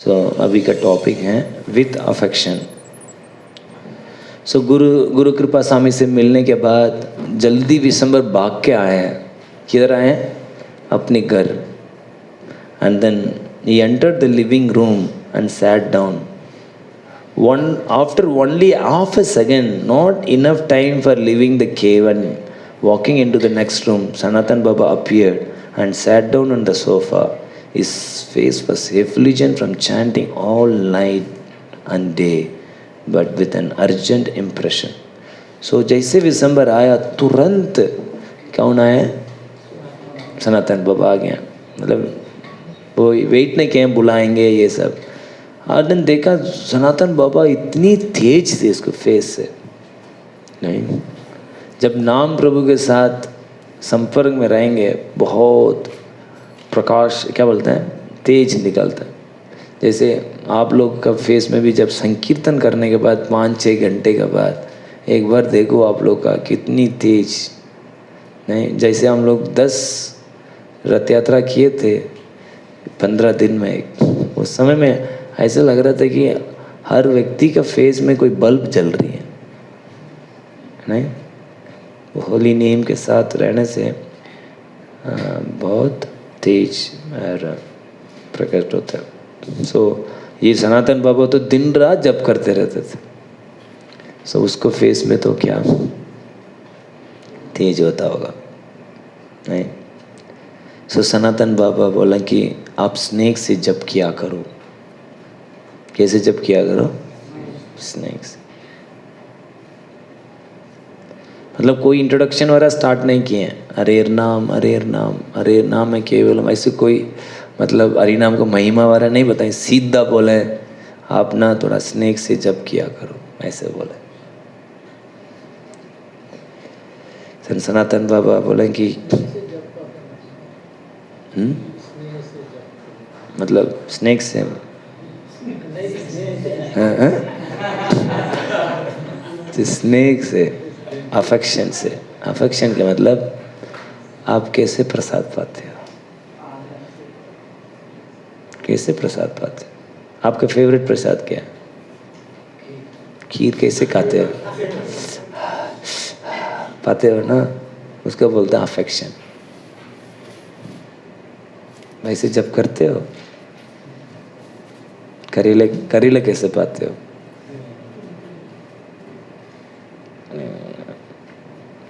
अभी का टॉपिक है विथ अफेक्शन। गुरु कृपा स्वामी से मिलने के बाद जल्दी विशंबर भाग के आए हैं। किधर आए हैं? अपने घर। And then he entered the living room and sat down. After only half a second, not enough time for leaving the cave and walking into the next room, Sanatan Baba appeared and sat down on the sofa. His face was effulgent from chanting all night and day, but with an urgent impression. So जैसे विशंबर आया तुरंत कौन आया? सनातन बाबा आ गया। मतलब वो wait नहीं किए बुलाएंगे ये सब। और दिन देखा सनातन बाबा इतनी तेज थी उसको फेस से। नहीं, जब नाम प्रभु के साथ संपर्क में रहेंगे बहुत प्रकाश, क्या बोलते हैं, तेज निकलता है। जैसे आप लोग का फेस में भी जब संकीर्तन करने के बाद 5-6 घंटे के बाद एक बार देखो आप लोग का कितनी तेज। नहीं, जैसे हम लोग 10 रथ यात्रा किए थे 15 दिन में, उस समय में ऐसा लग रहा था कि हर व्यक्ति का फेस में कोई बल्ब जल रही है। नहीं, होली नेम के साथ रहने से बहुत तेज और प्रकट होता है। ये सनातन बाबा तो दिन रात जप करते रहते थे। उसको फेस में तो क्या तेज होता होगा। नहीं, सनातन बाबा बोला कि आप स्नेक से जप किया करो। कैसे जप किया करो? स्नेक से। मतलब कोई इंट्रोडक्शन वगैरह स्टार्ट नहीं किए हैं। हरे नाम हरे नाम हरे नाम है केवल, ऐसे कोई मतलब हरि नाम को महिमा वाला नहीं बताएं। सीधा बोले आप ना थोड़ा स्नेक से जप किया करो, ऐसे बोले। सनातन बाबा बोले कि मतलब स्नेक से स्नेक से अफेक्शन से। अफेक्शन का मतलब आप कैसे प्रसाद पाते हो, कैसे प्रसाद पाते हो। आपका फेवरेट प्रसाद क्या है? खीर कैसे खाते हो? पाते हो ना, उसको बोलते हैं अफेक्शन। वैसे जब करते हो करेले, करेले कैसे पाते हो?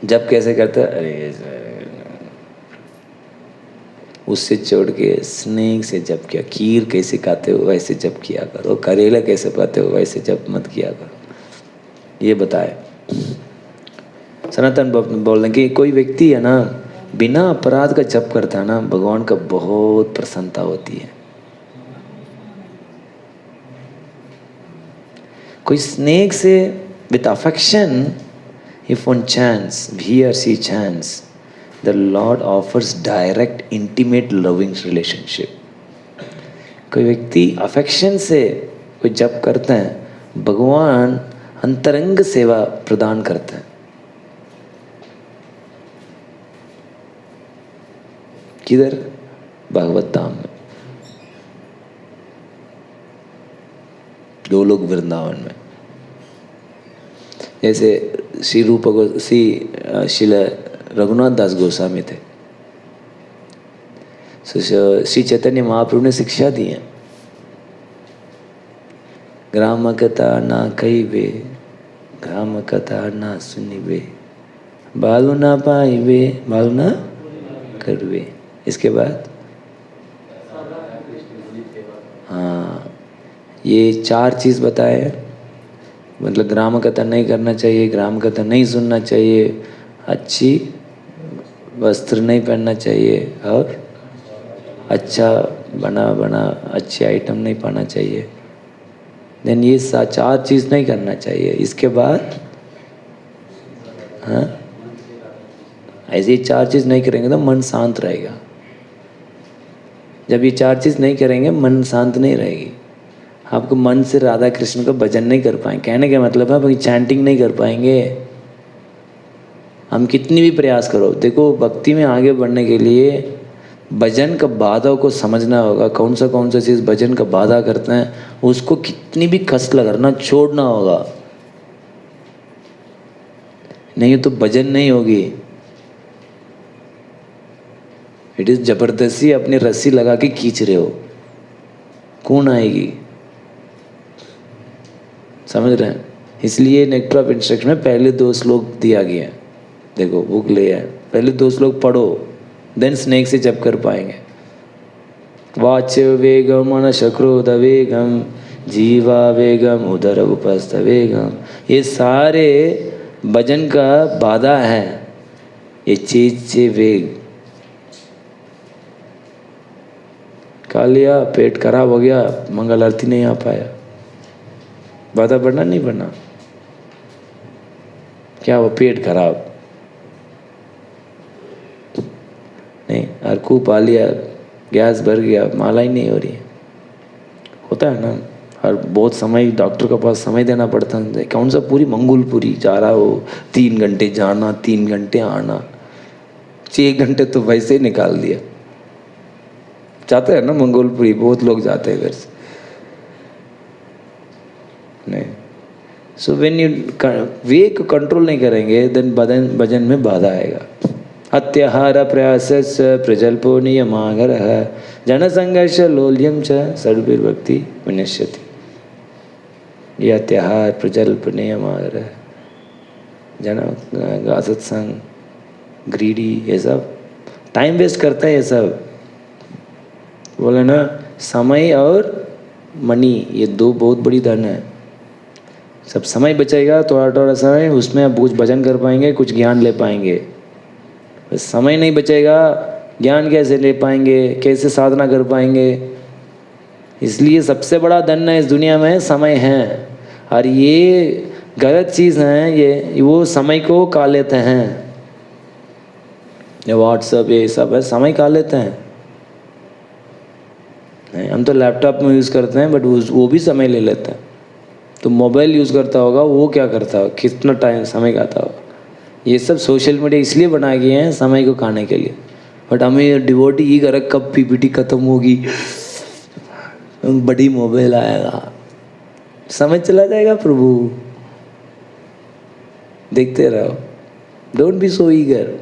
जब कैसे करते हो? अरे उससे छोड़ के स्नेक से जब किया। खीर कैसे खाते हो वैसे जब किया करो। करेला कैसे पाते हो वैसे जब मत किया करो। ये बताए सनातन बोल रहे कि कोई व्यक्ति है ना बिना अपराध का जप करता है ना, भगवान का बहुत प्रसन्नता होती है। कोई स्नेक से with affection, if one chants, he or she chants, the Lord offers direct, intimate, loving relationship. कोई व्यक्ति अफेक्शन से कोई जप करते हैं, भगवान अंतरंग सेवा प्रदान करते हैं। किधर? भागवत धाम में, गोलोक वृंदावन में। जैसे श्री रघुनाथ दास गोस्वामी थे। श्री चैतन्य महाप्रभु ने शिक्षा दी है, ग्राम कथा ना कहिबे, ग्राम कथा ना सुनिबे, बालू ना पाइबे, बालू ना करवे। इसके बाद हाँ, ये 4 चीज़ बताए हैं। मतलब ग्राम कथा नहीं करना चाहिए, ग्राम कथा नहीं सुनना चाहिए, अच्छी वस्त्र नहीं पहनना चाहिए, और अच्छा बना अच्छे आइटम नहीं पाना चाहिए। देन ये 4 चीज़ नहीं करना चाहिए। इसके बाद हाँ, ऐसे ही 4 चीज़ नहीं करेंगे तो मन शांत रहेगा। जब ये 4 चीज़ नहीं करेंगे मन शांत नहीं रहेगी। आपको मन से राधा कृष्ण का भजन नहीं कर पाएंगे। कहने का मतलब है चैंटिंग नहीं कर पाएंगे। हम कितनी भी प्रयास करो, देखो भक्ति में आगे बढ़ने के लिए भजन का बाधा को समझना होगा, कौन सा चीज़ भजन का बाधा करते हैं, उसको कितनी भी कष्ट लगाना छोड़ना होगा, नहीं तो भजन नहीं होगी। इट इज जबरदस्ती अपनी रस्सी लगा के खींच रहे हो, कौन आएगी, समझ रहे हैं? इसलिए नेक्टर ऑफ इंस्ट्रक्शन में पहले 2 श्लोक दिया गया है, देखो बुक ले है, पहले 2 श्लोक पढ़ो, देन स्नेक से जप कर पाएंगे। वाच्य वेगम अनशक्रोध वेगम जीवा वेगम उदर उपस्थ वेगम, ये सारे भजन का बाधा है, ये चीज से वेग। खा लिया, पेट खराब हो गया, मंगल आरती नहीं आ पाया, बाधा बढ़ना नहीं बढ़ना, क्या वो पेट खराब नहीं, अर्कू पा लिया, गैस भर गया, माला ही नहीं हो रही, होता है ना। और बहुत समय डॉक्टर के पास समय देना पड़ता है, कौन सा पूरी मंगोलपुरी जा रहा हो, 3 घंटे जाना 3 घंटे आना, 6 घंटे तो वैसे ही निकाल दिया। जाते हैं ना मंगोलपुरी, बहुत लोग जाते हैं इधर से, नहीं। सो व्हेन यू वेग को कंट्रोल नहीं करेंगे, देन भजन में बाधा आएगा। अत्याहार प्रयास प्रजल्पो नियमागर जन संघर्ष लोल्यम च सर्वभक्ति विनश्यति। ये अत्याहार प्रजल्प नियमागर जन सत्संग ग्रीडी, ये सब टाइम वेस्ट करते हैं, ये सब बोले ना, समय और मनी, ये 2 बहुत बड़ी धन है। सब समय बचेगा, थोड़ा समय, उसमें आप कुछ भजन कर पाएंगे, कुछ ज्ञान ले पाएंगे। समय नहीं बचेगा, ज्ञान कैसे ले पाएंगे, कैसे साधना कर पाएंगे? इसलिए सबसे बड़ा धन है इस दुनिया में समय है, और ये गलत चीज़ है, ये वो समय को खा लेते हैं। ये व्हाट्सएप ये सब है, समय खा लेते हैं। हम तो लैपटॉप में यूज़ करते हैं, बट वो भी समय ले लेता है। तो मोबाइल यूज़ करता होगा, वो क्या करता होगा, कितना टाइम समय खाता होगा। ये सब सोशल मीडिया इसलिए बनाए गए हैं समय को खाने के लिए, बट हमें डिवोटी ही कर, कब पीपीटी खत्म होगी, बड़ी मोबाइल आएगा, समय चला जाएगा। प्रभु देखते रहो, don't be so eager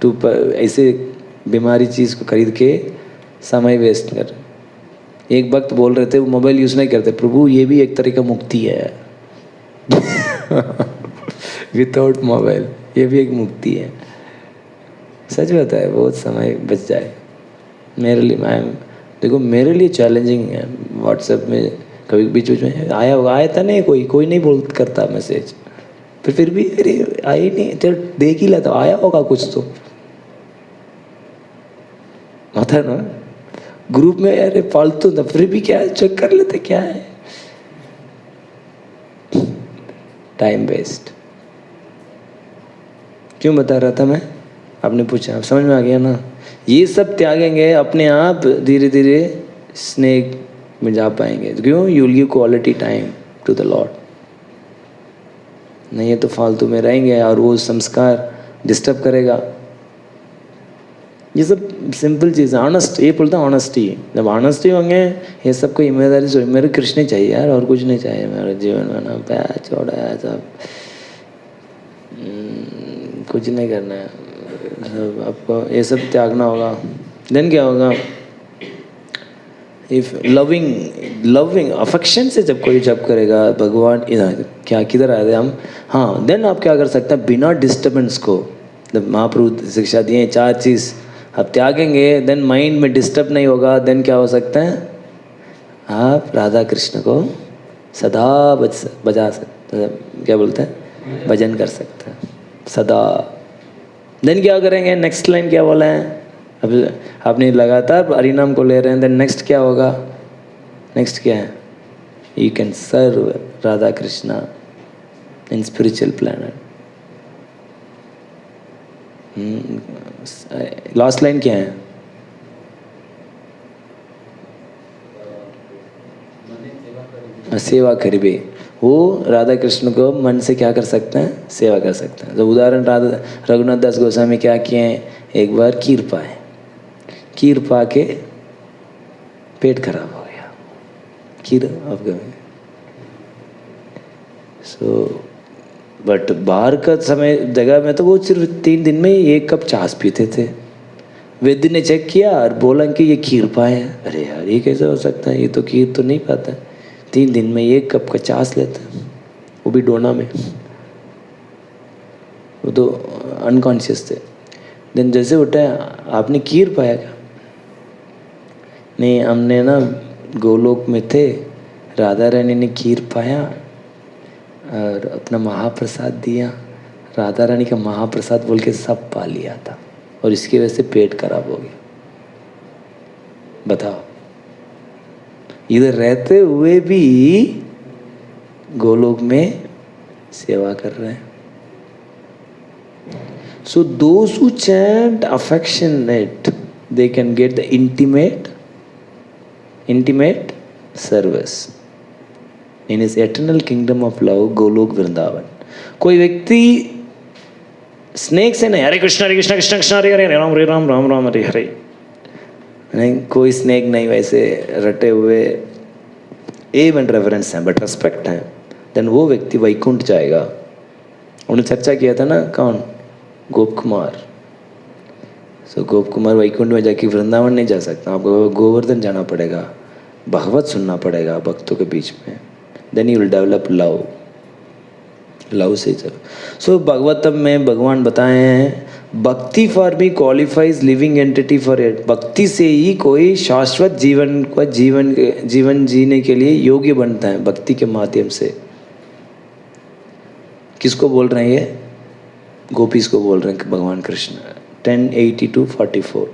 to ऐसे बीमारी चीज़ को खरीद के समय वेस्ट कर। एक वक्त बोल रहे थे वो मोबाइल यूज़ नहीं करते, प्रभु ये भी एक तरह का मुक्ति है विदाउट मोबाइल, ये भी एक मुक्ति है। सच बता है, बहुत समय बच जाए। मेरे लिए देखो, मेरे लिए चैलेंजिंग है। व्हाट्सएप में कभी बीच में आया था नहीं, कोई नहीं बोल करता मैसेज, फिर भी अरे आई नहीं, चल देख ही लेता, आया होगा कुछ तो होता है ना। ग्रुप में अरे फालतू था, फिर भी क्या चेक कर लेते क्या है, टाइम वेस्ट। क्यों बता रहा था मैं, आपने पूछा, आप समझ में आ गया ना। ये सब त्यागेंगे, अपने आप धीरे धीरे स्नेक में जा पाएंगे। क्यों? You will give quality time to the lord. नहीं है तो फालतू में रहेंगे और वो संस्कार डिस्टर्ब करेगा। ये सब सिंपल चीज़ है। ऑनेस्ट, ये बोलता है ऑनेस्टी। जब ऑनेस्टी होंगे, ये सब को ईमानदारी से, मेरे कृष्ण चाहिए यार, और कुछ नहीं चाहिए मेरे जीवन में ना, पैर छोड़ा है सब, कुछ नहीं करना है। आपको ये सब त्यागना होगा। देन क्या होगा? इफ लविंग अफेक्शन से जब कोई जप करेगा, भगवान क्या किधर आए थे हम, हाँ, देन आप क्या कर सकते हैं बिना डिस्टर्बेंस को। जब महाप्रभु शिक्षा दिए 4 चीज़ आप त्यागेंगे, देन माइंड में डिस्टर्ब नहीं होगा। देन क्या हो सकता है? आप राधा कृष्ण को सदा बजा सकते, क्या बोलते हैं, भजन कर सकते हैं सदा। देन क्या करेंगे? नेक्स्ट लाइन क्या बोला है? अब आपने लगातार हरिनाम को ले रहे हैं, देन नेक्स्ट क्या होगा? नेक्स्ट क्या है? You can serve Radha Krishna in spiritual planet. Last line क्या है? सेवा करिबे। वो राधा कृष्ण को मन से क्या कर सकते हैं? सेवा कर सकते हैं। तो उदाहरण रघुनाथ दास गोस्वामी क्या किए हैं? एक बार खीर पाए, खीर पा के पेट खराब हो गया, खीर आप गए। सो बट बाहर का समय जगह में तो वो सिर्फ 3 दिन में 1 कप छाछ पीते थे। वैद्य ने चेक किया और बोला कि ये खीर पाए हैं। अरे यार ये कैसे हो सकता है, ये तो खीर तो नहीं पाता। 3 दिन में 1 कप का छाछ लेता है, वो भी डोना में। वो तो अनकॉन्शियस थे। दिन जैसे उठा, आपने खीर पाया क्या? नहीं, हमने ना गोलोक में थे, राधा रानी ने खीर पाया और अपना महाप्रसाद दिया। राधा रानी का महाप्रसाद बोल के सब पा लिया था और इसकी वजह से पेट खराब हो गया। बताओ, इधर रहते हुए भी गोलोक में सेवा कर रहे हैं। So those who chant affectionate, they can get the intimate service in his eternal kingdom of love, Golok Vrindavan. कोई व्यक्ति स्नेक से नहीं, हरे कृष्ण कृष्ण कृष्ण हरे हरे राम हरे राम राम राम हरे हरे, नहीं, कोई स्नेक नहीं, वैसे रटे हुए एम एंड रेफरेंस हैं बट रेस्पेक्ट हैं, देन वो व्यक्ति वैकुंठ जाएगा। उन्होंने चर्चा किया था ना, कौन? गोप कुमार। सो गोप कुमार वैकुंठ में जाके वृंदावन नहीं जा सकता, आपको गोवर्धन जाना पड़ेगा, भागवत सुनना पड़ेगा भक्तों के बीच में, then you will develop love. Love से चलो। सो भागवतम में भगवान बताए हैं, bhakti for me qualifies living entity for it. भक्ति से ही कोई शाश्वत जीवन जीने के लिए योग्य बनता है, भक्ति के माध्यम से। किसको बोल रहे हैं ये? गोपीस को बोल रहे हैं भगवान कृष्ण। 10:80-44।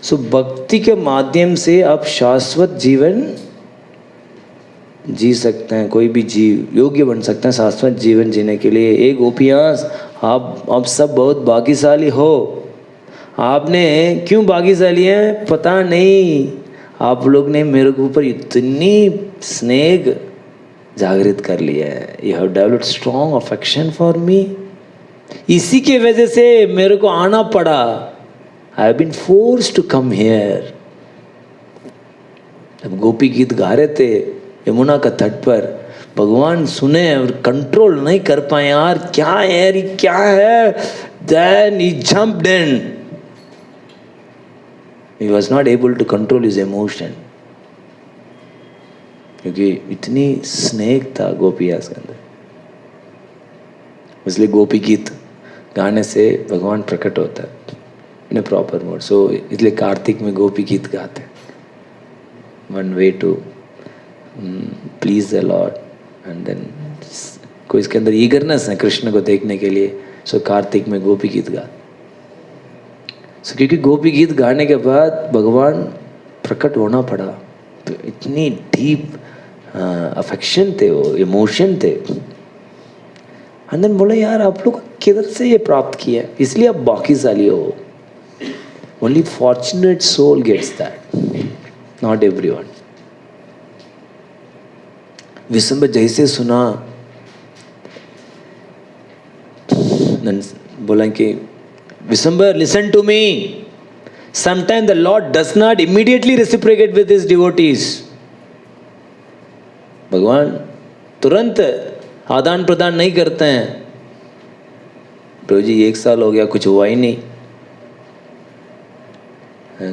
सो भक्ति के माध्यम से आप शाश्वत जीवन जी सकते हैं, कोई भी जीव योग्य बन सकते हैं शाश्वत जीवन जीने के लिए। एक गोपियाँ, आप सब बहुत भाग्यशाली हो। आपने क्यों भाग्यशाली हैं पता नहीं, आप लोग ने मेरे के ऊपर इतनी स्नेह जागृत कर लिया है। You have developed strong affection for me. इसी के वजह से मेरे को आना पड़ा। I have been forced to come here. जब गोपी गीत गा रहे थे यमुना का तट पर, भगवान सुने और कंट्रोल नहीं कर पाए, यार क्या है यार, ये क्या है। Then he jumped in, he was not able to control his emotion, क्योंकि इतनी स्नेह था गोपियाँ के अंदर। इसलिए गोपी गीत गाने से भगवान प्रकट होता है इन ए प्रॉपर मोड। सो इसलिए कार्तिक में गोपी गीत गाते हैं। One way to please the lord, and then कोई इसके अंदर ईगरनेस है कृष्ण को देखने के लिए। सो कार्तिक में गोपी गीत गा। सो क्योंकि गोपी गीत गाने के बाद भगवान प्रकट होना पड़ा, तो इतनी डीप अफेक्शन थे, वो इमोशन थे। एंड देन बोले, यार आप लोग किधर से ये प्राप्त किया? इसलिए आप भाग्यशाली हो। Only fortunate soul gets that, not everyone. Vishambar जैसे सुना, बोला कि Vishambar listen to me, sometime the lord does not immediately reciprocate with his devotees. भगवान तुरंत आदान प्रदान नहीं करते हैं। प्रभु जी 1 साल हो गया, कुछ हुआ ही नहीं,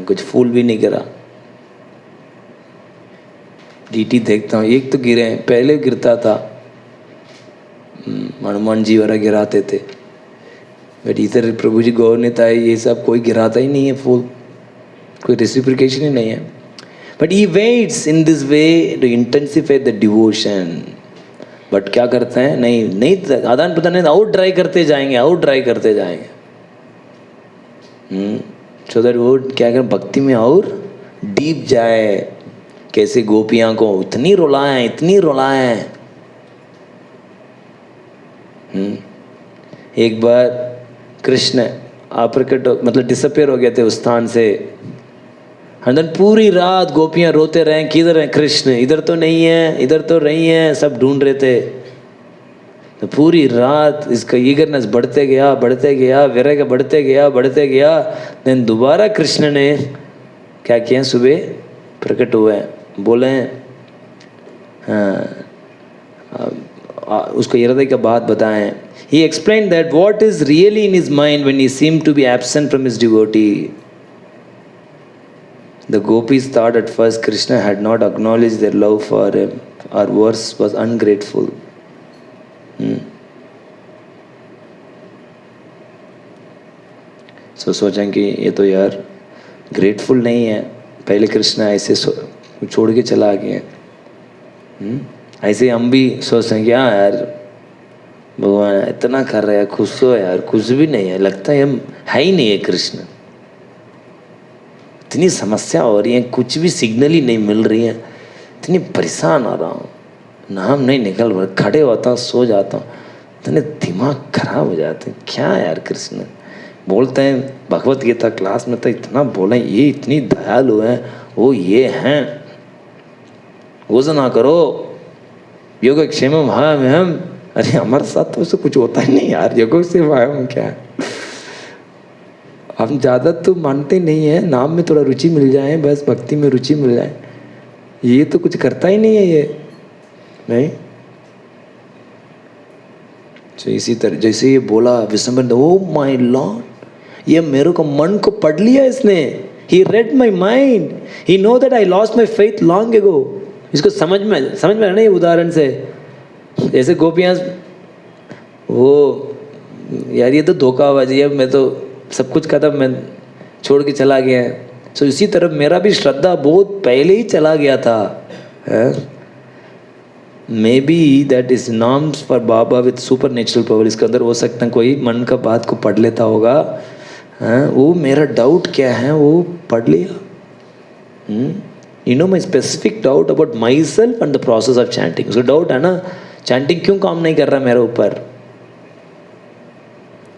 कुछ फूल भी नहीं गिरा। डीटी देखता हूँ, एक तो गिरे, पहले गिरता था, हनुमान जी वगैरह गिराते थे, बट इधर प्रभु जी गौरनीता है, ये सब कोई गिराता ही नहीं है फूल, कोई रेसिप्रिकेशन ही नहीं है। But he waits in this way to intensify the devotion. But क्या करते हैं, नहीं आदान प्रदान नहीं, और ड्राई करते जाएंगे, और ड्राई करते जाएंगे। सो दैट वो क्या करें, भक्ति में और डीप जाए। कैसे गोपियां को इतनी रुलाएं, इतनी रुलाएं। एक बार कृष्ण अप्रकट मतलब डिसअपियर हो गए थे उस स्थान से। एंड देन पूरी रात गोपियां रोते रहे, किधर है कृष्ण, इधर तो नहीं है, इधर तो नहीं है, सब ढूंढ रहे थे। तो पूरी रात इसका ईगरनेस बढ़ते गया, बढ़ते गया, विरह बढ़ते गया, बढ़ते गया। देन दोबारा कृष्ण ने क्या किए हैं, सुबह प्रकट हुए हैं, बोले हैं, उसको हृदय का बात बताएं. He explained that what is really in his mind when he seemed to be absent from his devotee. The gopis thought at first Krishna had not acknowledged their love for him, or worse, was ungrateful. So सोचें कि ये तो यार grateful नहीं है, पहले कृष्णा ऐसे छोड़ के चला गया. ऐसे हम भी सोचते हैं कि हाँ यार भगवान इतना कर रहे हैं, खुश हो यार, कुछ भी नहीं है, लगता है हम है ही नहीं है कृष्ण. इतनी समस्या हो रही है, कुछ भी सिग्नल ही नहीं मिल रही है, इतनी परेशान हो रहा हूँ, नाम नहीं निकल रहा, खड़े होता हूँ सो जाता हूँ, इतने दिमाग खराब हो जाते हैं. क्या यार कृष्ण बोलते हैं भगवत गीता क्लास में तो इतना बोले, ये इतनी दयालु हैं, वो ये हैं, ओझना करो योगक्षेम हम. अरे हमारे साथ तो उससे कुछ होता ही नहीं यार, योग से हम क्या है, हम ज़्यादा तो मानते नहीं है, नाम में थोड़ा रुचि मिल जाए, बस भक्ति में रुचि मिल जाए, ये तो कुछ करता ही नहीं है ये नहीं. तो इसी तरह जैसे ये बोला विश्वम्भर, ओ माय लॉर्ड, ये मेरे को मन को पढ़ लिया इसने. He read my mind, he know that I lost my faith long ago. इसको समझ में आया ना ये उदाहरण से. जैसे गोपियाँ वो यार ये तो धोखाबाजी है, मैं तो सब कुछ खत्म, मैं छोड़ के चला गया है. सो इसी तरह मेरा भी श्रद्धा बहुत पहले ही चला गया था. May be that is norms for Baba with super natural power. इसके अंदर हो सकता है कोई मन का बात को पढ़ लेता होगा, वो मेरा डाउट क्या है वो पढ़ लिया. You know my specific doubt about my self and the process of chanting. उसका डाउट है ना, चैंटिंग क्यों काम नहीं कर रहा मेरे ऊपर,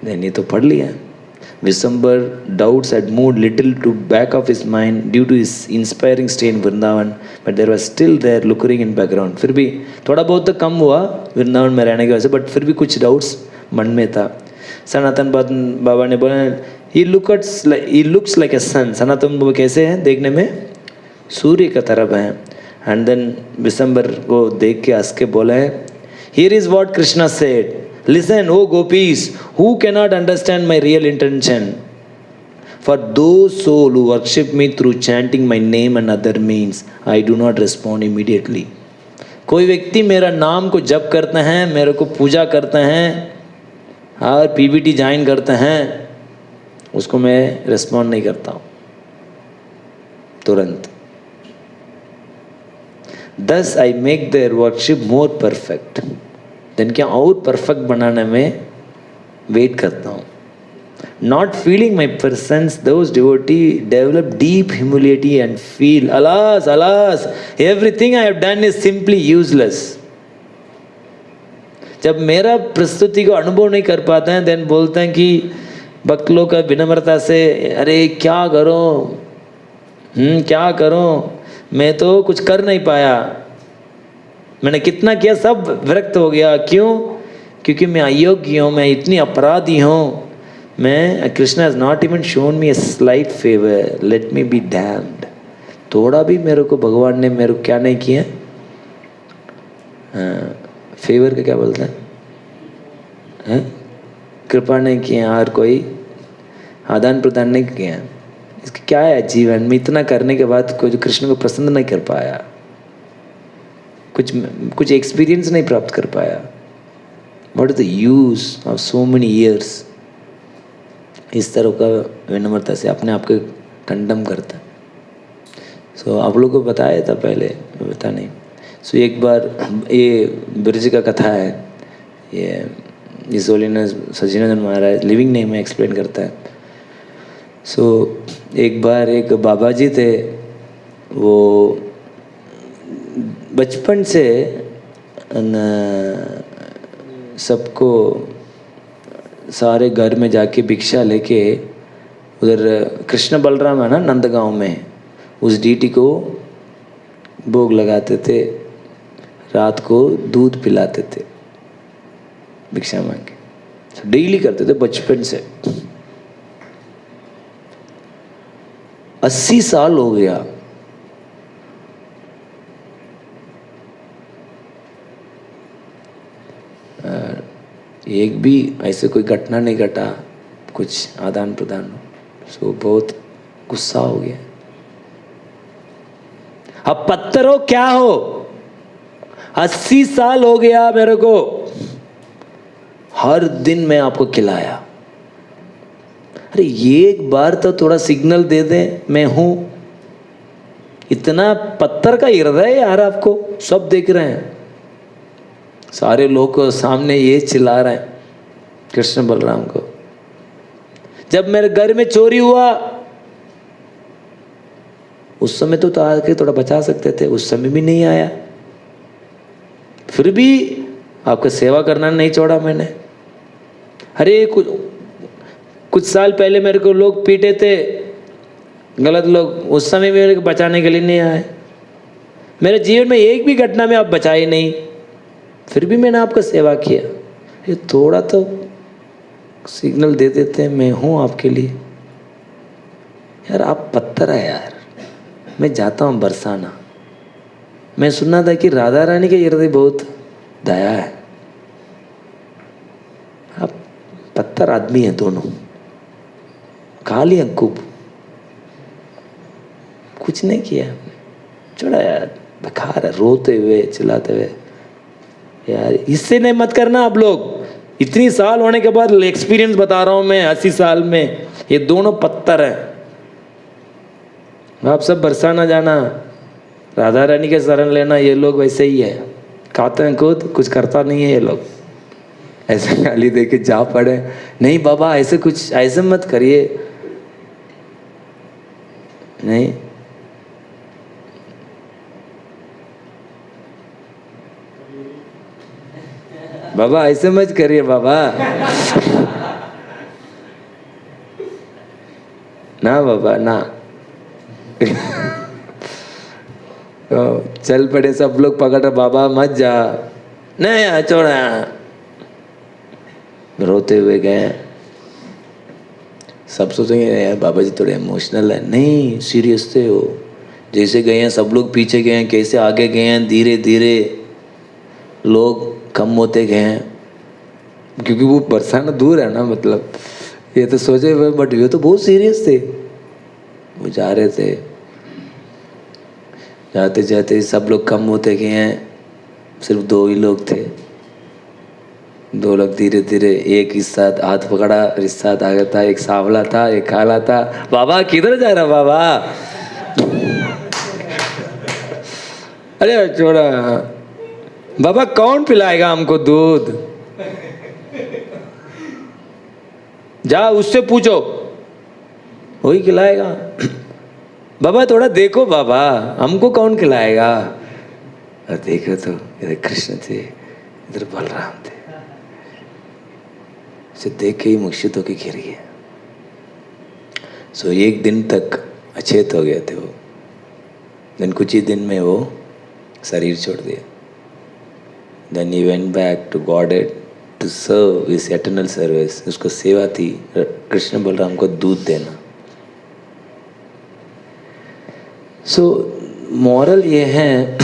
नहीं तो पढ़ लिया. Vishwambar doubts had moved little to back of his mind due to his inspiring stay in Vrindavan, but there was still there lurking in background. फिर भी थोड़ा बहुत तो कम हुआ वृंदावन में रहने की वजह से, बट फिर भी कुछ डाउट्स मन में था. सनातन बाबा ने बोला, he looks like a sun. सनातन बाबा कैसे हैं देखने में, सूर्य का तरफ हैं. एंड देन विश्वम्बर को देख के हंस के बोला है, here is what Krishna said. Listen, O gopis, who cannot understand my real intention? For those souls who worship me through chanting my name and other means, I do not respond immediately. कोई व्यक्ति मेरा नाम को जप करते हैं, मेरे को पूजा करते हैं और पीबीटी ज्वाइन करते हैं, उसको मैं रिस्पॉन्ड नहीं करता हूँ तुरंत. Thus I make their worship more perfect. Then क्या और परफेक्ट बनाने में वेट करता हूँ. Not feeling my presence, those devotee develop deep humility and feel, alas, alas, everything I have done is simply useless. जब मेरा प्रस्तुति को अनुभव नहीं कर पाते हैं, देन बोलते हैं कि भक्त लोग का विनम्रता से, अरे क्या करूँ, क्या करूँ, मैं तो कुछ कर नहीं पाया, मैंने कितना किया सब विरक्त हो गया. क्यों? क्योंकि मैं अयोग्य हूँ, मैं इतनी अपराधी हूँ, मैं Krishna has not even shown me a slight favour, let me be damned. थोड़ा भी मेरे को भगवान ने मेरे को क्या नहीं किया, फेवर का क्या बोलते हैं, कृपा नहीं किया और कोई आदान प्रदान नहीं किया. इसका क्या है जीवन में, इतना करने के बाद कोई कृष्ण को प्रसन्न नहीं कर पाया, कुछ एक्सपीरियंस नहीं प्राप्त कर पाया. What is the use of so many years. इस तरह का विनम्रता से अपने आप को कंडम करता. सो आप लोगों को बताया था पहले, पता नहीं. सो एक बार ये ब्रज का कथा है, ये इस होलीनेस सचिनंदन महाराज लिविंग नेम में एक्सप्लेन करता है. सो एक बार एक बाबा जी थे, वो बचपन से सबको सारे घर में जाके भिक्षा लेके, उधर कृष्ण बलराम है ना नंदगांव में, उस डीटी को भोग लगाते थे, रात को दूध पिलाते थे भिक्षा मांग के, डेली करते थे बचपन से. 80 साल हो गया। एक भी ऐसे कोई घटना नहीं घटा, कुछ आदान प्रदान। सो बहुत गुस्सा हो गया। अब पत्थर हो क्या हो, 80 साल हो गया मेरे को, हर दिन मैं आपको खिलाया। अरे एक बार तो थोड़ा सिग्नल दे दे मैं हूं। इतना पत्थर का हृदय है यार, आपको सब देख रहे हैं, सारे लोग सामने ये चिल्ला रहे हैं कृष्ण बलराम को। जब मेरे घर में चोरी हुआ उस समय तो आके थोड़ा बचा सकते थे, उस समय भी नहीं आया। फिर भी आपका सेवा करना नहीं छोड़ा मैंने। अरे कुछ साल पहले मेरे को लोग पीटे थे, गलत लोग, उस समय भी मेरे को बचाने के लिए नहीं आए। मेरे जीवन में एक भी घटना में आप बचाए नहीं, फिर भी मैंने आपका सेवा किया। ये थोड़ा तो सिग्नल दे देते हैं मैं हूँ आपके लिए। यार आप पत्थर है यार। मैं जाता हूँ बरसाना, मैं सुना था कि राधा रानी के हृदय बहुत दया है। आप पत्थर आदमी है दोनों, खा लिया खूब, कुछ नहीं किया आपने, छोड़ा यार, बेकार है, रोते हुए चिल्लाते हुए। यार इससे नहीं मत करना आप लोग। इतनी साल होने के बाद एक्सपीरियंस बता रहा हूं मैं, 80 साल में ये दोनों पत्थर हैं। आप सब बरसाना जाना, राधा रानी के शरण लेना। ये लोग वैसे ही है, खाते हैं खुद, कुछ करता नहीं है ये लोग। ऐसे गाली दे के जा पड़े, नहीं बाबा ऐसे कुछ ऐसे मत करिए, नहीं बाबा ऐसे मत करिए बाबा ना बाबा ना। तो चल पड़े सब लोग पकड़, बाबा मत जा, नहीं छोड़ा। रोते हुए गए। सब सोचेंगे यार बाबा जी थोड़े इमोशनल है, नहीं सीरियस थे वो। जैसे गए हैं सब लोग पीछे गए हैं, कैसे आगे गए हैं, धीरे धीरे लोग कम होते गए हैं, क्योंकि वो बरसाना दूर है ना। मतलब ये तो सोचे हुए, बट ये तो बहुत सीरियस थे। वो जा रहे थे, जाते जाते सब लोग कम होते गए हैं, सिर्फ 2 ही लोग थे। 2 लोग धीरे धीरे, एक इस साथ हाथ पकड़ा, इस साथ आ गया था, एक सांवला था, एक काला था। बाबा किधर जा रहा बाबा? अरे छोड़ा बाबा, कौन पिलाएगा हमको दूध? जा उससे पूछो, वही खिलाएगा। बाबा थोड़ा देखो बाबा, हमको कौन खिलाएगा? और देखो तो इधर कृष्ण थे, इधर बलराम थे। उसे देख के ही मुर्शिद होके गिर गया। सो एक दिन तक अचेत हो गए थे वो। देन कुछ ही दिन में वो शरीर छोड़ दिया। Then he went back to Godhead to serve his eternal service. उसको सेवा थी कृष्ण बलराम को दूध देना। सो मॉरल ये है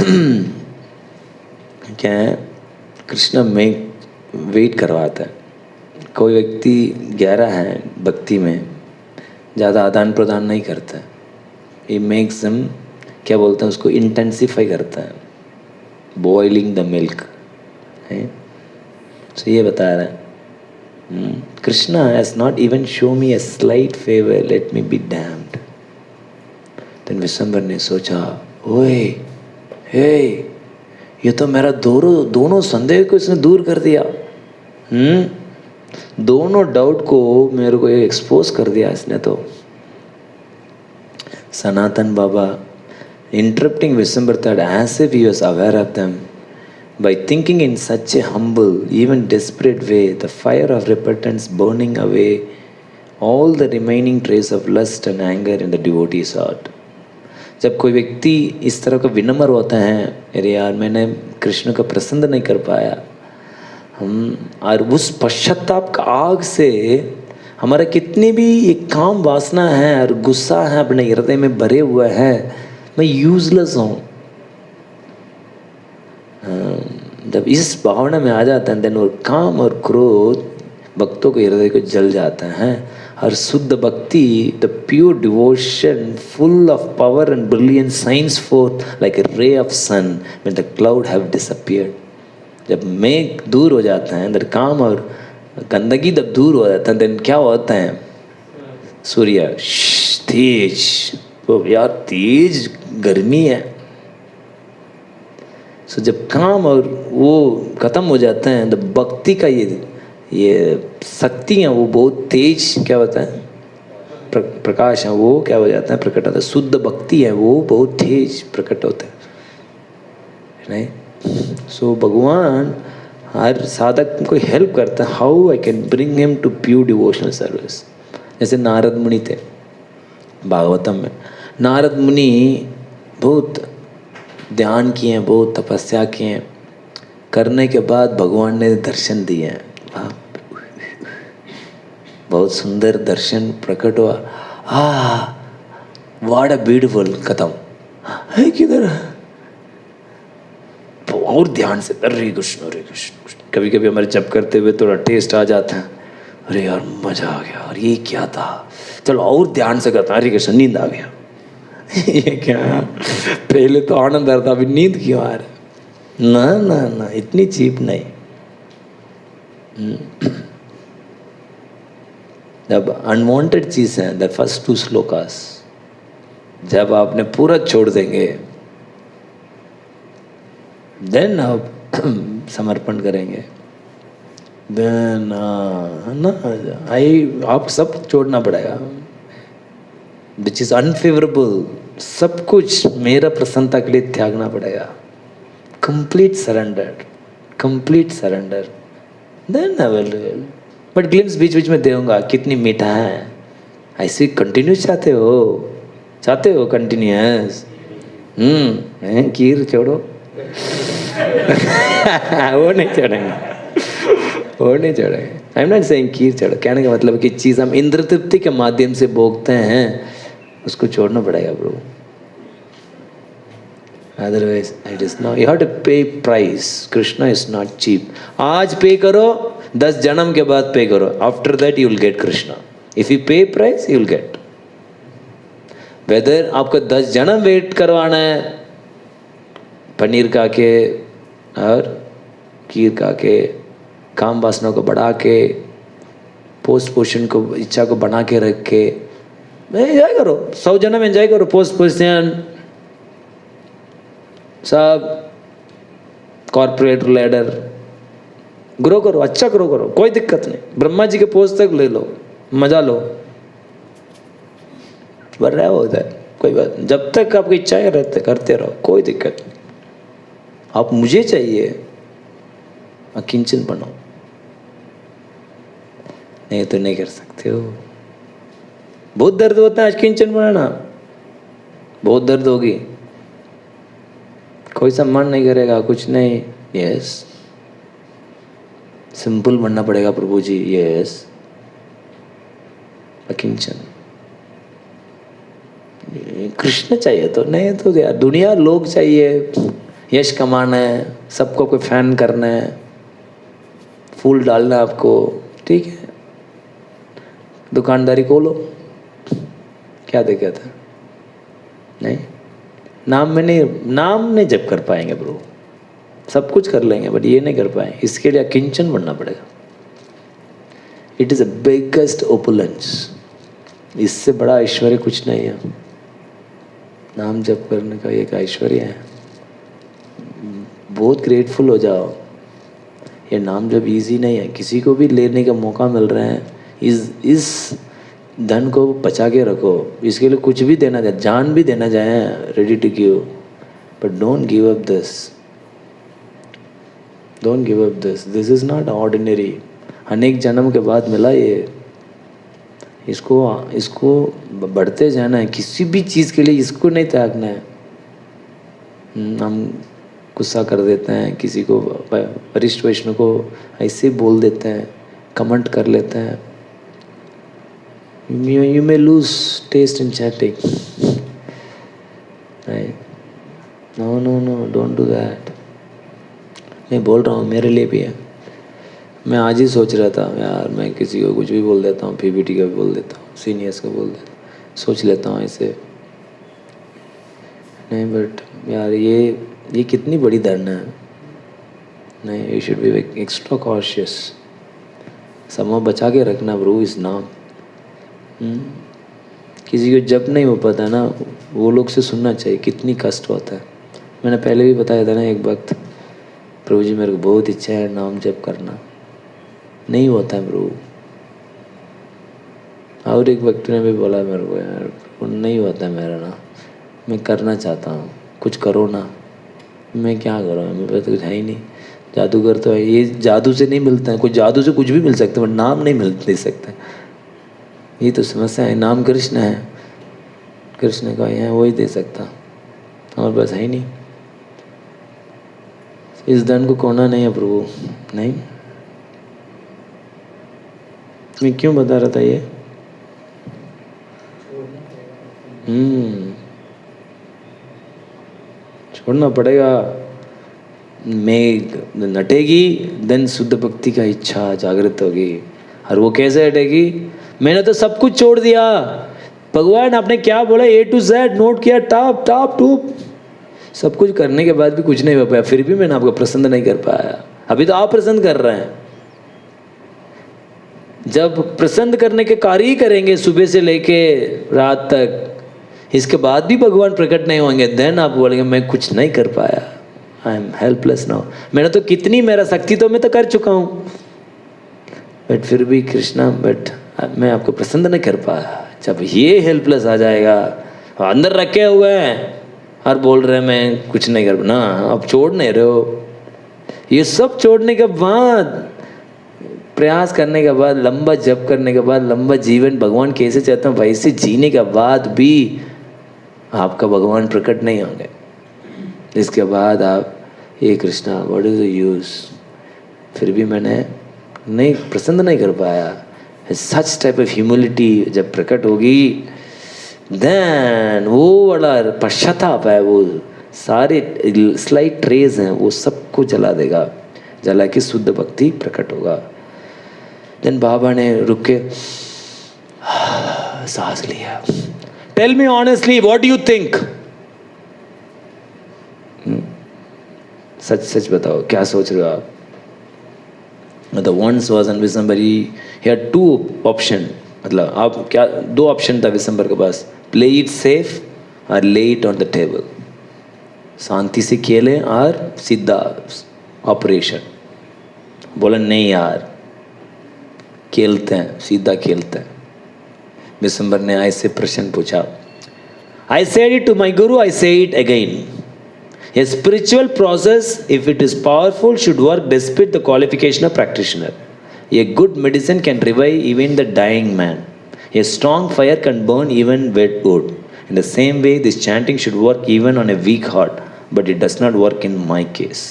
क्या है, कृष्ण में वेट करवाता है। कोई व्यक्ति गहरा है भक्ति में, ज़्यादा आदान प्रदान नहीं करता है, ये मेक्स हम क्या बोलते हैं उसको, इंटेंसिफाई करता है, बॉइलिंग द मिल्क है। तो ये बता रहा है Krishna has not even show me a slight favour, let me be damned. Then Vishwambhar ने सोचा, ओए हे, ये तो मेरा दोनों संदेह को इसने दूर कर दिया। दोनों डाउट को मेरे को एक्सपोज कर दिया इसने तो। सनातन बाबा interrupting Vishwambar thought as if he was aware of them. By thinking in such a humble, even desperate way, the fire of repentance burning away all the remaining trace of lust and anger in the devotee's heart. जब कोई व्यक्ति इस तरह का विनम्र होता है, अरे यार मैंने कृष्ण को प्रसन्न नहीं कर पाया, और उस पश्चाताप का आग से हमारा कितनी भी ये काम वासना है और गुस्सा है अपने हृदय में भरे हुए हैं, मैं यूजलेस हूँ। जब इस भावना में आ जाता है देन वो काम और क्रोध भक्तों के हृदय को जल जाता है। और शुद्ध भक्ति, the pure devotion full of power and brilliance shines forth like a ray of sun when the cloud have disappeared. जब मेघ दूर हो जाता है, देन काम और गंदगी जब दूर हो जाता है, देन क्या होता है? सूर्य तेज, तो यार तेज गर्मी है। सो जब काम और वो खत्म हो जाते हैं, तो भक्ति का ये शक्ति है वो बहुत तेज क्या होता है? प्रकाश है वो क्या हो जाता है? प्रकट होता है। शुद्ध भक्ति है वो बहुत तेज प्रकट होता है, नहीं? सो भगवान हर साधक को हेल्प करता है, how I can bring him to pure devotional service. जैसे नारद मुनि थे भागवतम में। नारद मुनि बहुत ध्यान किए हैं, बहुत तपस्या किए हैं, करने के बाद भगवान ने दर्शन दिए हैं। बहुत सुंदर दर्शन प्रकट हुआ। व्हाट अ ब्यूटीफुल, खत्म है किधर? और ध्यान से हरे कृष्ण हरे कृष्ण। कभी कभी हमारे जप करते हुए थोड़ा टेस्ट आ जाता है, अरे यार मजा आ गया, और ये क्या था, चलो और ध्यान से करता हरे कृष्ण, नींद आ गया। ये क्या, पहले तो आनंद आ रहा था, अभी नींद क्यों आ रहा? ना ना ना, इतनी चीप नहीं। जब अनवांटेड चीज है, द फर्स्ट 2 श्लोकास जब आपने पूरा छोड़ देंगे, देन आप समर्पण करेंगे, देन ना आप सब छोड़ना पड़ेगा विच इज अनफेवरेबल। सब कुछ मेरा प्रसन्नता के लिए त्यागना पड़ेगा। Complete surrender, complete surrender, then I will. But glimpse बीच बीच में दूंगा, कितनी मीठा है। ऐसे कंटिन्यूस चाहते हो कंटिन्यूस? खीर छोड़ो। वो नहीं छोड़ेंगे, वो नहीं छोड़ेंगे। आई एम नॉट सेइंग खीर छोड़ो। कहने का मतलब कि चीज़ हम इंद्र तृप्ति के माध्यम से भोगते हैं, उसको छोड़ना पड़ेगा bro. Otherwise it is not, you have to pay price. Krishna is not cheap. आज पे करो, 10 जन्म के बाद पे करो, after that you will get Krishna. If you pay price you will get. Whether आपको 10 जन्म वेट करवाना है पनीर खा के और खीर खा के, काम वासना को बढ़ा के, पोस्ट पोषण को, इच्छा को बना के रख के एंजॉय करो, 100 जन्म एंजॉय करो, पोस्ट पोजिशन सब, कॉर्पोरेट लैडर ग्रो करो, अच्छा ग्रो करो, कोई दिक्कत नहीं। ब्रह्मा जी के पोस्ट तक ले लो, मजा लो, बढ़ रहा होता है, कोई बात नहीं। जब तक आपकी इच्छाएं रहते करते रहो, कोई दिक्कत नहीं। आप मुझे चाहिए, अकिंचन बनो, नहीं तो नहीं कर सकते हो। बहुत दर्द होता है अकिंचन बनाना, बहुत दर्द होगी, कोई सम्मान नहीं करेगा, कुछ नहीं। यस, सिंपल बनना पड़ेगा प्रभु जी। यस, अकिंचन। कृष्ण चाहिए तो, नहीं तो यार दुनिया लोग चाहिए, यश कमाना है, सबको कोई फैन करना है, फूल डालना है आपको, ठीक है, दुकानदारी खोलो, क्या दिक्कत है? नहीं, नाम में नहीं, नाम नहीं जप कर पाएंगे ब्रो। सब कुछ कर लेंगे बट ये नहीं कर पाएंगे, इसके लिए अकिंचन बनना पड़ेगा। It is a biggest opulence, इससे बड़ा ऐश्वर्य कुछ नहीं है। नाम जप करने का एक ऐश्वर्य है, बहुत ग्रेटफुल हो जाओ। ये नाम जप इजी नहीं है, किसी को भी लेने का मौका मिल रहा है, इस धन को बचा के रखो। इसके लिए कुछ भी देना चाहे, जान भी देना चाहे, ready to give, but don't give up this, don't give up this, this is not ordinary. अनेक जन्म के बाद मिला ये, इसको बढ़ते जाना है, किसी भी चीज़ के लिए इसको नहीं त्यागना है। हम गुस्सा कर देते हैं, किसी को, वरिष्ठ वैष्णव को ऐसे बोल देते हैं, कमेंट कर लेते हैं, You may lose taste in chatting. Right? No, don't do that. मैं बोल रहा हूँ मेरे लिए भी है. मैं आज ही सोच रहा था यार, मैं किसी को कुछ भी बोल देता हूँ, पीपीटी का भी बोल देता हूँ, सीनियर्स का बोल देता हूँ, सोच लेता हूँ ऐसे. नहीं बट यार ये कितनी बड़ी धारणा है. नहीं, you should be extra cautious. समय बचा के रखना ब्रो इस नाम. किसी को जब नहीं हो पाता ना, वो लोग से सुनना चाहिए कितनी कष्ट होता है. मैंने पहले भी बताया था ना एक वक्त, प्रभु जी मेरे को बहुत इच्छा है नाम जप करना, नहीं होता है प्रभु. और एक व्यक्ति ने भी बोला मेरे को, यार नहीं होता है मेरा ना, मैं करना चाहता हूँ, कुछ करो ना. मैं क्या करूँ, मेरे पास तो कुछ है ही नहीं. जादूगर तो है, ये जादू से नहीं मिलता है. कुछ जादू से कुछ भी मिल सकता है, बट नाम नहीं दे सकता. ये तो समस्या है. नाम कृष्ण है, कृष्ण का है, वही दे सकता, और बस है ही नहीं. इस धन को खोना नहीं है प्रभु. नहीं, मैं क्यों बता रहा था ये. छोड़ना पड़ेगा. मेघ नटेगी, देन शुद्ध भक्ति का इच्छा जागृत होगी. और वो कैसे हटेगी. मैंने तो सब कुछ छोड़ दिया. भगवान आपने क्या बोला, A to Z नोट किया, टॉप टॉप टूप, सब कुछ करने के बाद भी कुछ नहीं हो पाया. फिर भी मैंने आपको प्रसन्न नहीं कर पाया. अभी तो आप प्रसन्न कर रहे हैं. जब प्रसन्न करने के कार्य ही करेंगे सुबह से लेके रात तक, इसके बाद भी भगवान प्रकट नहीं होंगे, देन आप बोलेंगे मैं कुछ नहीं कर पाया, आई एम हेल्पलेस नाउ. मैंने तो कितनी, मेरा शक्ति तो मैं तो कर चुका हूँ, बट फिर भी कृष्णा, बट मैं आपको प्रसन्न नहीं कर पाया. जब ये हेल्पलेस आ जाएगा, अंदर रखे हुए हैं और बोल रहे हैं मैं कुछ नहीं कर ना, अब छोड़ नहीं रहे हो. ये सब छोड़ने के बाद, प्रयास करने के बाद, लंबा जप करने के बाद, लंबा जीवन भगवान कैसे चाहते हैं वैसे जीने के बाद भी आपका भगवान प्रकट नहीं होंगे. इसके बाद आप ये Krishna what is the use. फिर भी मैंने नहीं प्रसन्न नहीं कर पाया. सच टाइप ऑफ ह्यूमिलिटी जब प्रकट होगी, देन वो वाला पश्चाताप है, वो सारे स्लाइट ट्रेस हैं, वो सबको जला देगा. जला के शुद्ध भक्ति प्रकट होगा. देन बाबा ने रुक के सांस लिया. Tell me honestly what you think. सच सच बताओ क्या सोच रहे हो आप. मतलब once was an Vishambar, he had two option. मतलब आप क्या, दो ऑप्शन था विशंबर के पास, प्ले इट सेफ और ले इट ऑन द टेबल. शांति से खेलें और सीधा ऑपरेशन. बोला नहीं यार, खेलते हैं, सीधा खेलते हैं. विशंबर ने ऐसे प्रश्न पूछा. I said it to my guru, I say it again. A spiritual process, if it is powerful, should work despite the qualification of practitioner. A good medicine can revive even the dying man. A strong fire can burn even wet wood. In the same way, this chanting should work even on a weak heart, but it does not work in my case.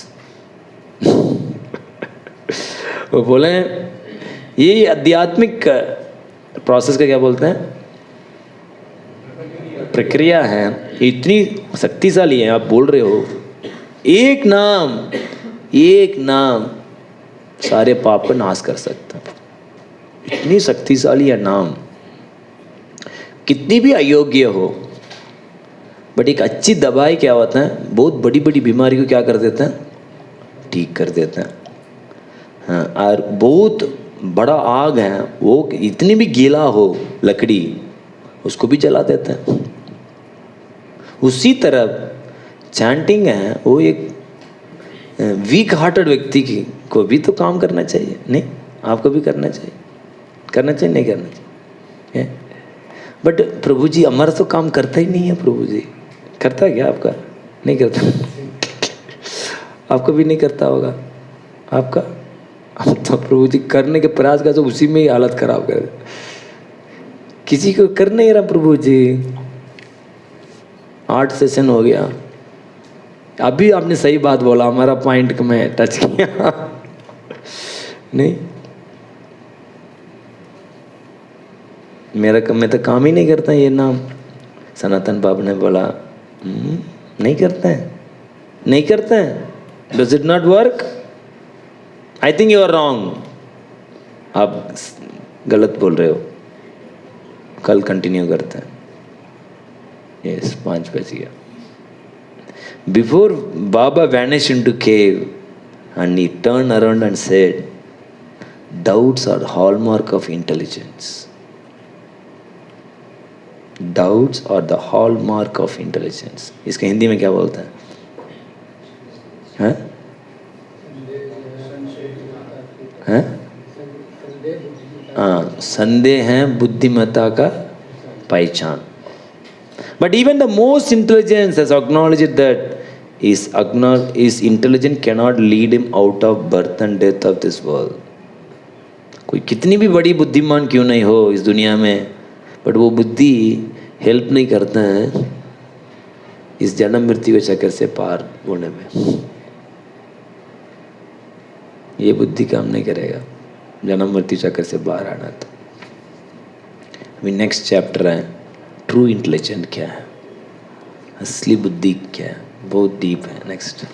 वो बोले ये आध्यात्मिक process का क्या बोलते हैं, प्रक्रिया है, इतनी शक्तिशाली है. आप बोल रहे हो एक नाम सारे पाप को नाश कर सकता है. इतनी शक्तिशाली है नाम. कितनी भी अयोग्य हो, बट एक अच्छी दवाई क्या होता है, बहुत बड़ी बड़ी बीमारी को क्या कर देते हैं, ठीक कर देते हैं. हाँ, और बहुत बड़ा आग है, वो इतनी भी गीला हो लकड़ी, उसको भी जला देते हैं. उसी तरह चैंटिंग है, वो एक वीक हार्टेड व्यक्ति की को भी तो काम करना चाहिए. नहीं, आपको भी करना चाहिए. नहीं करना चाहिए. बट प्रभु जी हमारा तो काम करता ही नहीं है. प्रभु जी करता है क्या आपका? नहीं करता. आपका भी नहीं करता होगा आपका. तो प्रभु जी करने के प्रयास का तो उसी में ही हालत खराब कर, किसी को कर नहीं रहा. प्रभु जी 8 सेशन हो गया. अभी आपने सही बात बोला, हमारा पॉइंट को मैं टच किया. नहीं मैं तो काम ही नहीं करता ये नाम। सनातन बाबा ने बोला नहीं करते हैं, नहीं करते हैं, does it not work? I think you are wrong, आप गलत बोल रहे हो, कल कंटिन्यू करते हैं। यस, 5 बज गया। Before Baba vanish into cave and he turned around and said, doubts are hallmark of intelligence. Doubts are the hallmark of intelligence. इसका हिंदी में क्या बोलते हैं? हैं? हैं? हाँ, संदेह है बुद्धिमत्ता का पहचान। But even the most intelligent has acknowledged that is intelligent cannot lead him out of birth and death of this world. कोई कितनी भी बड़ी बुद्धिमान क्यों नहीं हो इस दुनिया में, बट वो बुद्धि हेल्प नहीं करता है इस जन्म मृत्यु के चक्कर से पार होने में। ये बुद्धि काम नहीं करेगा जन्म मृत्यु चक्कर से बाहर आना। तो अभी नेक्स्ट चैप्टर है ट्रू इंटेलिजेंट क्या है, असली बुद्धि क्या है, बहुत डीप है। नेक्स्ट।